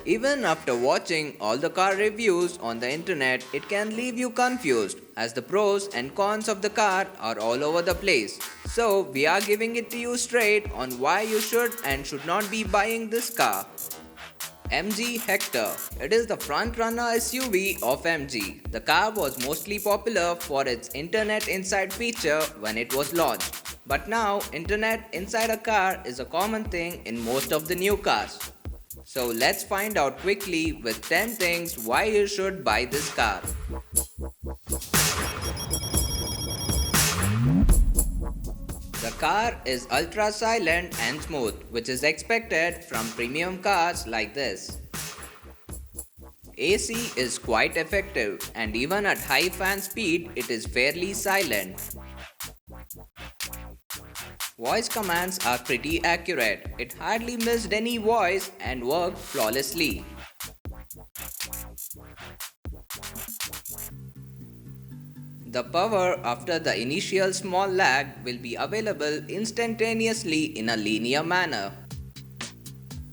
Even after watching all the car reviews on the internet, it can leave you confused as the pros and cons of the car are all over the place. So, we are giving it to you straight on why you should and should not be buying this car. MG Hector. It is the front-runner SUV of MG. The car was mostly popular for its Internet Inside feature when it was launched. But now, Internet inside a car is a common thing in most of the new cars. So let's find out quickly with 10 things why you should buy this car. The car is ultra silent and smooth, which is expected from premium cars like this. AC is quite effective and even at high fan speed it is fairly silent. Voice commands are pretty accurate. It hardly missed any voice and worked flawlessly. The power after the initial small lag will be available instantaneously in a linear manner.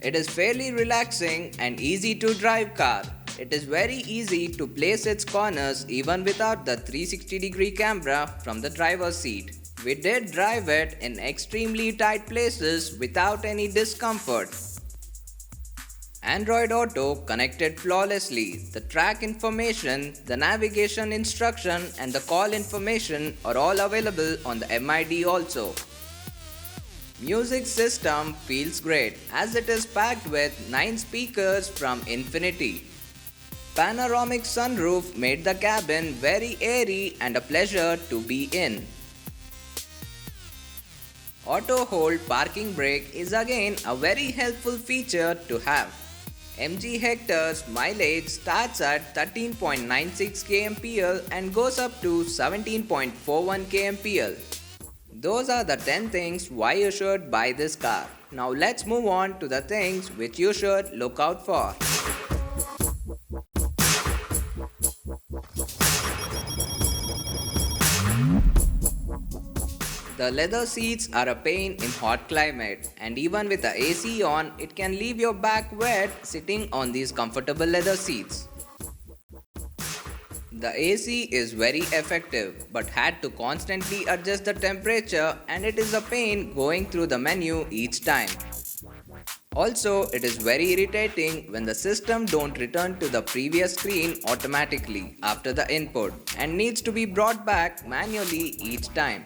It is fairly relaxing and easy to drive car. It is very easy to place its corners even without the 360-degree camera from the driver's seat. We did drive it in extremely tight places without any discomfort. Android Auto connected flawlessly. The track information, the navigation instruction and the call information are all available on the MID also. Music system feels great as it is packed with 9 speakers from Infinity. Panoramic sunroof made the cabin very airy and a pleasure to be in. Auto hold parking brake is again a very helpful feature to have. MG Hector's mileage starts at 13.96 kmpl and goes up to 17.41 kmpl. Those are the 10 things why you should buy this car. Now let's move on to the things which you should look out for. The leather seats are a pain in hot climate and even with the AC on, it can leave your back wet sitting on these comfortable leather seats. The AC is very effective but had to constantly adjust the temperature and it is a pain going through the menu each time. Also, it is very irritating when the system don't return to the previous screen automatically after the input and needs to be brought back manually each time.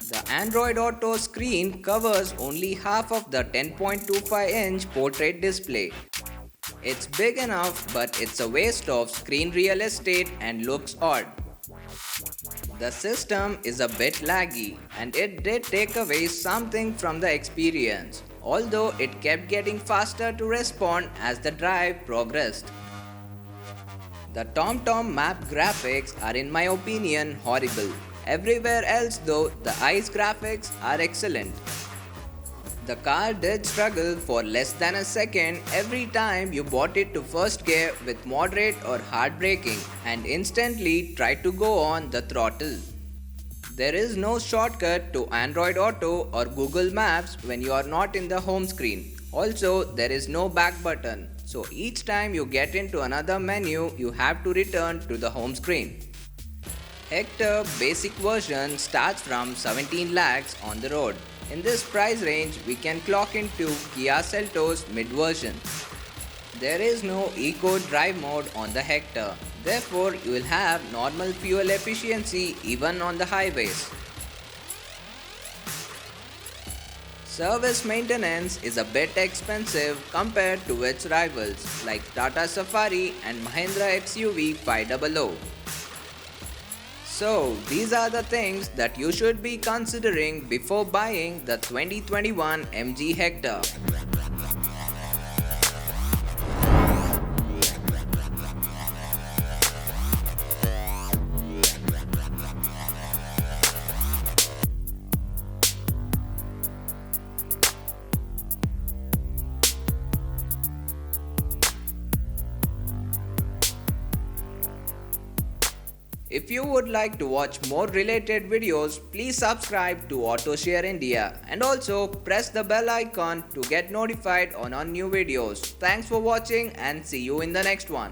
The Android Auto screen covers only half of the 10.25-inch portrait display. It's big enough but it's a waste of screen real estate and looks odd. The system is a bit laggy and it did take away something from the experience, although it kept getting faster to respond as the drive progressed. The TomTom map graphics are in my opinion horrible. Everywhere else though, the ICE graphics are excellent. The car did struggle for less than a second every time you brought it to first gear with moderate or hard braking and instantly tried to go on the throttle. There is no shortcut to Android Auto or Google Maps when you are not in the home screen. Also, there is no back button. So each time you get into another menu, you have to return to the home screen. Hector basic version starts from 17 lakhs on the road. In this price range, we can clock into Kia Seltos mid version. There is no Eco Drive mode on the Hector. Therefore, you will have normal fuel efficiency even on the highways. Service maintenance is a bit expensive compared to its rivals like Tata Safari and Mahindra XUV 500. So, these are the things that you should be considering before buying the 2021 MG Hector. If you would like to watch more related videos, please subscribe to AutoShare India and also press the bell icon to get notified on our new videos. Thanks for watching and see you in the next one.